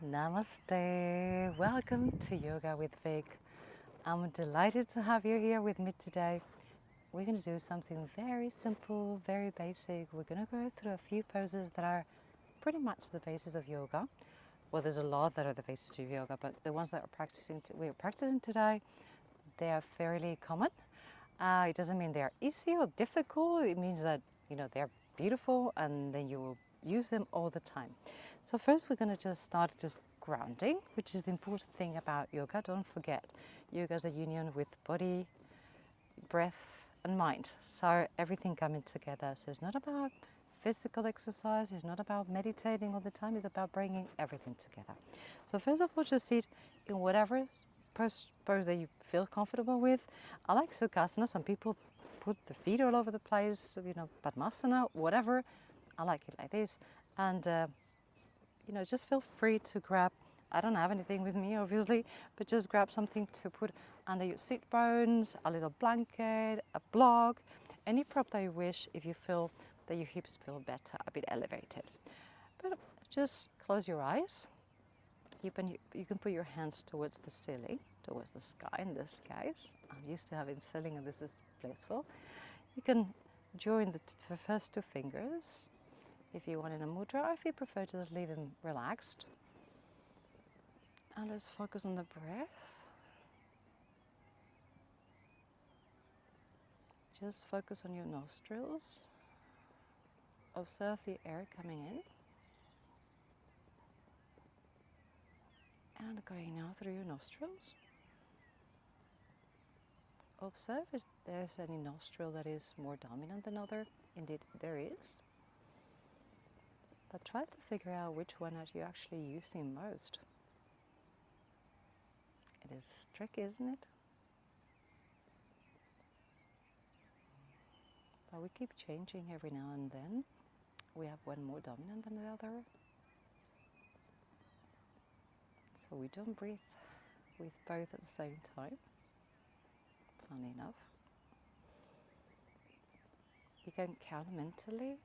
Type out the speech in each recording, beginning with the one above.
Namaste. Welcome to Yoga with Vic. I'm delighted to have you here with me today. We're going to do something very simple, very basic. We're going to go through a few poses that are pretty much the basis of yoga. Well, there's a lot that are the basis of yoga, but the ones that we're practicing today, they are fairly common. It doesn't mean they are easy or difficult. It means that they're beautiful, and then you will use them all the time. So first we're going to just start grounding, which is the important thing about yoga. Don't forget, yoga is a union with body, breath and mind. So everything coming together. So it's not about physical exercise, it's not about meditating all the time, it's about bringing everything together. So first of all, just sit in whatever pose that you feel comfortable with. I like Sukhasana. Some people put the feet all over the place, Padmasana, whatever. I like it like this. And just feel free to grab, I don't have anything with me obviously, but just grab something to put under your sit bones, a little blanket, a block, any prop that you wish if you feel that your hips feel better, a bit elevated. But just close your eyes. You can put your hands towards the ceiling, towards the sky in this case. I'm used to having ceiling and this is blissful. You can join the first two fingers if you want in a mudra, or if you prefer, just leave them relaxed. And let's focus on the breath. Just focus on your nostrils. Observe the air coming in and going out through your nostrils. Observe if there's any nostril that is more dominant than other. Indeed, there is. But try to figure out which one are you actually using most. It is tricky, isn't it? But we keep changing every now and then. We have one more dominant than the other. So we don't breathe with both at the same time. Funny enough. You can count mentally,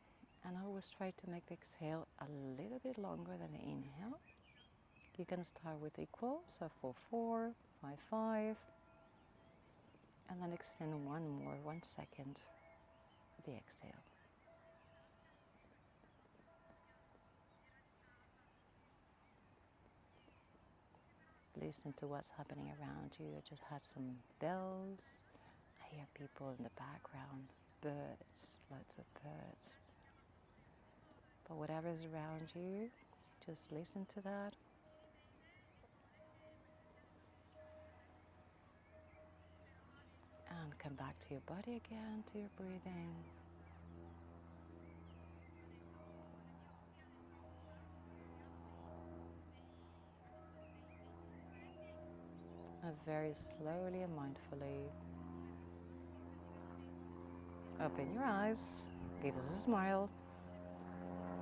and always try to make the exhale a little bit longer than the inhale. You can start with equal, so 4-4, 5-5, and then extend 1 second the exhale. Listen to what's happening around you. I just had some bells. I hear people in the background, birds, lots of birds. But whatever is around you, just listen to that. And come back to your body again, to your breathing. And very slowly and mindfully open your eyes, give us a smile.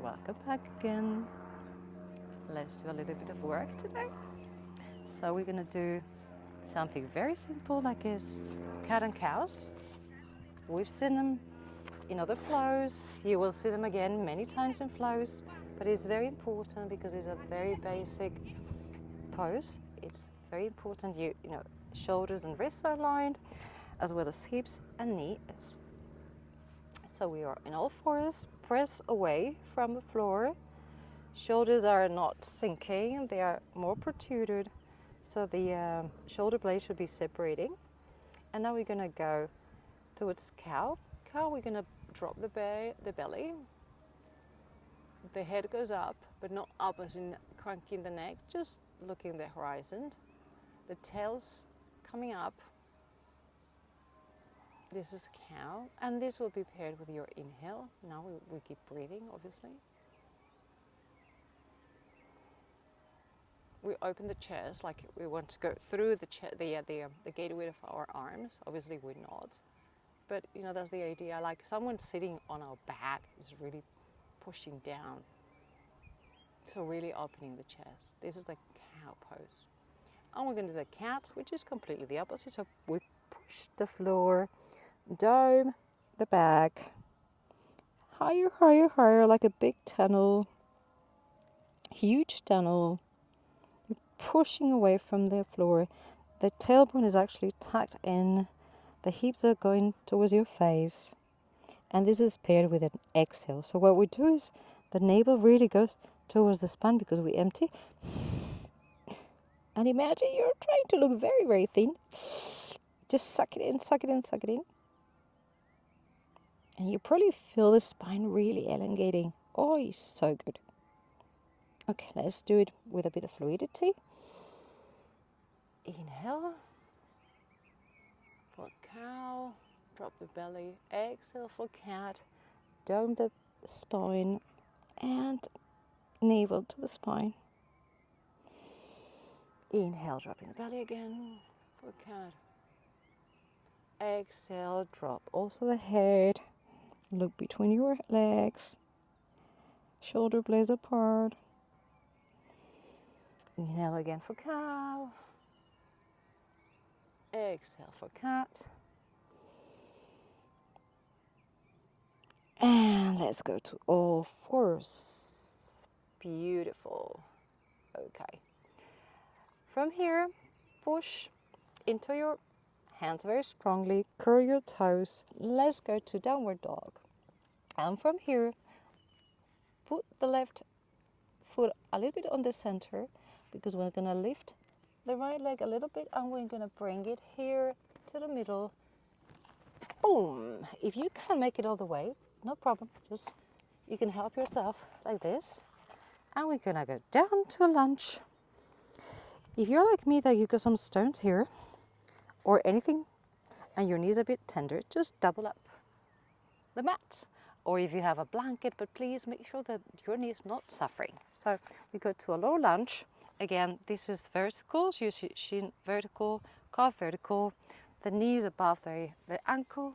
Welcome back again. Let's do a little bit of work today. So we're going to do something very simple, like is cat and cows. We've seen them in other flows. You will see them again many times in flows, but it's very important because it's a very basic pose. It's very important shoulders and wrists are aligned, as well as hips and knees. So we are in all fours, press away from the floor. Shoulders are not sinking, they are more protruded. So the shoulder blades should be separating. And now we're going to go towards cow. Cow, we're going to drop the belly. The head goes up, but not up as in cranking the neck, just looking the horizon. The tail's coming up. This is cow, and this will be paired with your inhale. Now we keep breathing, obviously. We open the chest like we want to go through the gateway of our arms. Obviously we're not, but that's the idea. Like someone sitting on our back is really pushing down. So really opening the chest. This is the cow pose. And we're going to do the cat, which is completely the opposite. So we push the floor, dome the back, higher, higher, higher, like a big tunnel, huge tunnel. pushing away from the floor. The tailbone is actually tucked in. The hips are going towards your face. And this is paired with an exhale. So what we do is the navel really goes towards the spine because we empty. And imagine you're trying to look very, very thin. Just suck it in, suck it in, suck it in. And you probably feel the spine really elongating. Oh, it's so good. Okay, let's do it with a bit of fluidity. Inhale for cow, drop the belly. Exhale for cat, dome the spine and navel to the spine. Inhale, dropping the belly again for cat. Exhale, drop also the head. Look between your legs. Shoulder blades apart. Inhale again for cow. Exhale for cat. And let's go to all fours. Beautiful. Okay. From here, push into your hands very strongly. Curl your toes. Let's go to downward dog. And from here, put the left foot a little bit on the center because we're going to lift the right leg a little bit and we're going to bring it here to the middle. Boom! If you can't make it all the way, no problem. Just you can help yourself like this. And we're going to go down to a lunge. If you're like me that you got some stones here or anything and your knees are a bit tender, just double up the mat. Or if you have a blanket, but please make sure that your knee is not suffering. So we go to a low lunge. Again, this is vertical, so you see shin vertical, calf vertical, the knees above the ankle,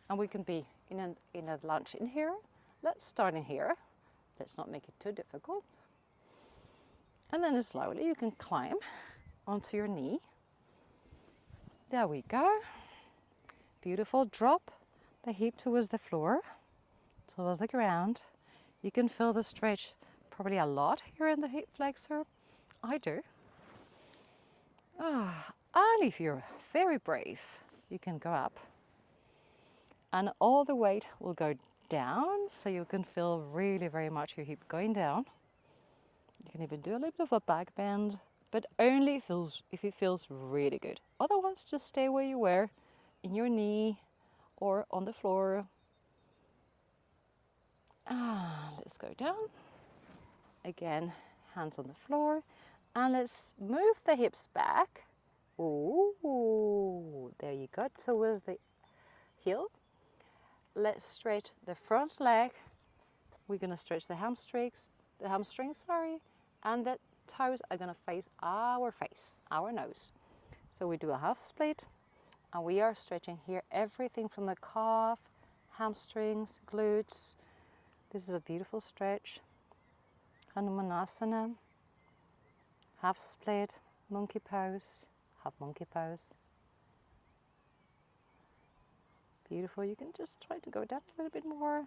and we can be in a lunge in here. Let's start in here. Let's not make it too difficult. And then slowly you can climb onto your knee. There we go. Beautiful. Drop the hip towards the floor, towards the ground. You can feel the stretch probably a lot here in the hip flexor. I do. And if you're very brave, you can go up. And all the weight will go down, so you can feel really very much your hip going down. You can even do a little bit of a back bend, but only if it feels really good. Otherwise, just stay where you were, in your knee or on the floor. Let's go down. Again, hands on the floor. And let's move the hips back. Ooh, there you go, towards the heel. Let's stretch the front leg. We're going to stretch the hamstrings, and the toes are going to face, our nose. So we do a half split, and we are stretching here everything from the calf, hamstrings, glutes. This is a beautiful stretch. Hanumanasana, half split, monkey pose, half monkey pose. Beautiful. You can just try to go down a little bit more.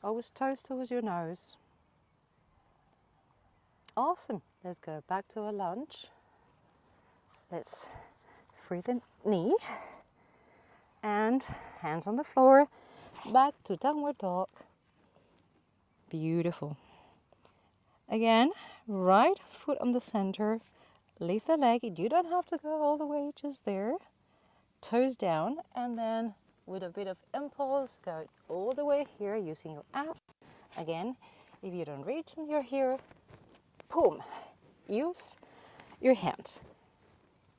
Always toes towards your nose. Awesome. Let's go back to a lunge. Let's free the knee and hands on the floor. Back to downward dog. Beautiful. Again, right foot on the center. Lift the leg. You don't have to go all the way, just there. Toes down, and then with a bit of impulse, go all the way here using your abs. Again, if you don't reach and you're here, boom, use your hand.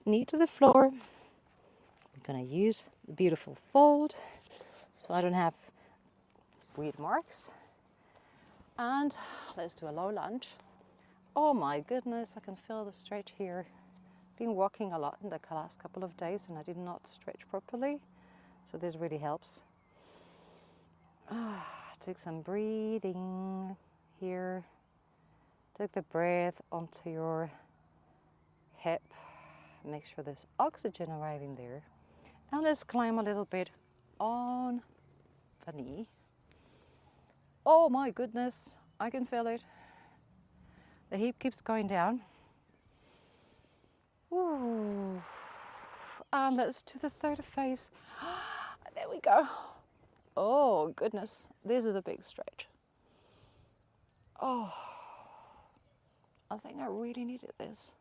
Knee to the floor. I'm gonna use the beautiful fold so I don't have weird marks. And let's do a low lunge. Oh my goodness, I can feel the stretch here. Been walking a lot in the last couple of days and I did not stretch properly. So this really helps. Take some breathing here. Take the breath onto your hip. Make sure there's oxygen arriving there. And let's climb a little bit on the knee. Oh my goodness, I can feel it. The hip keeps going down. And let's do the third phase. There we go. Oh goodness, this is a big stretch. Oh, I think I really needed this.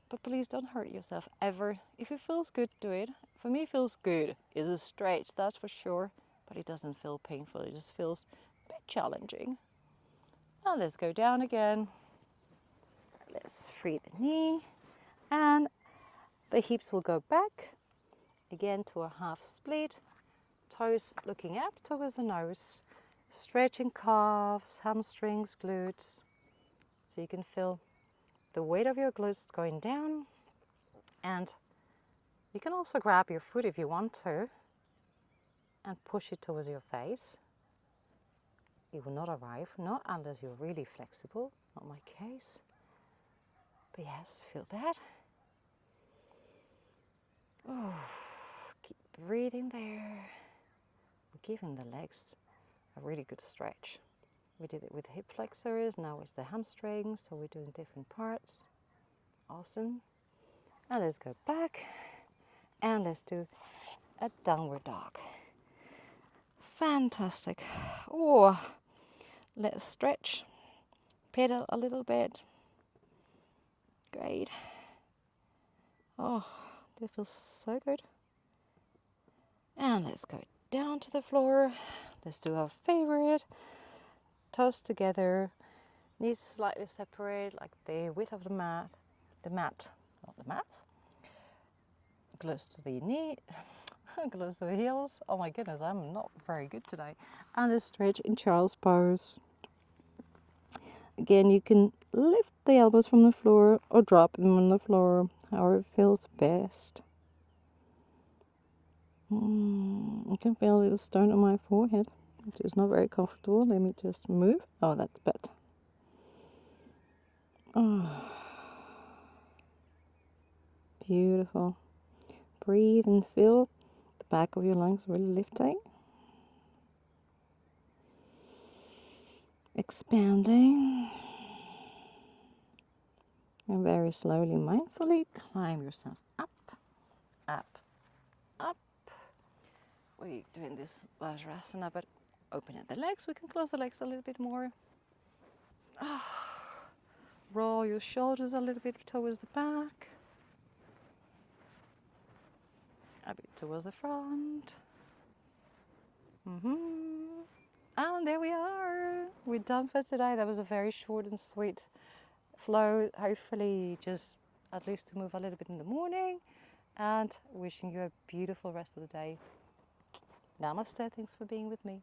But please don't hurt yourself ever. If it feels good, do it. For me, it feels good. It's a stretch, that's for sure, but it doesn't feel painful. It just feels a bit challenging. Now let's go down again. Let's free the knee, and the hips will go back again to a half split. Toes looking up towards the nose. Stretching calves, hamstrings, glutes. So you can feel the weight of your glutes going down, and you can also grab your foot if you want to and push it towards your face. It will not arrive, not unless you're really flexible, not my case. But yes, feel that. Oh, keep breathing there. Giving the legs a really good stretch. We did it with hip flexors, now it's the hamstrings, so we're doing different parts. Awesome. Now let's go back and let's do a downward dog. Fantastic. Oh, let's stretch, pedal a little bit. Great. Oh, this feels so good. And let's go down to the floor. Let's do our favorite. Toes together, knees slightly separate, like the width of the mat, not the mat. Close to the knee, close to the heels. Oh my goodness, I'm not very good today. And a stretch in child's pose. Again, you can lift the elbows from the floor or drop them on the floor, however it feels best. I can feel a little stone on my forehead, which is not very comfortable. Let me just move. Oh, that's better. Oh, beautiful. Breathe and feel the back of your lungs really lifting. Expanding. And very slowly, mindfully climb yourself up, up, up. We're doing this Vajrasana, but opening the legs. We can close the legs a little bit more. Roll your shoulders a little bit towards the back. A bit towards the front. And there we are. We're done for today. That was a very short and sweet flow. Hopefully just at least to move a little bit in the morning, and wishing you a beautiful rest of the day. Namaste. Thanks for being with me.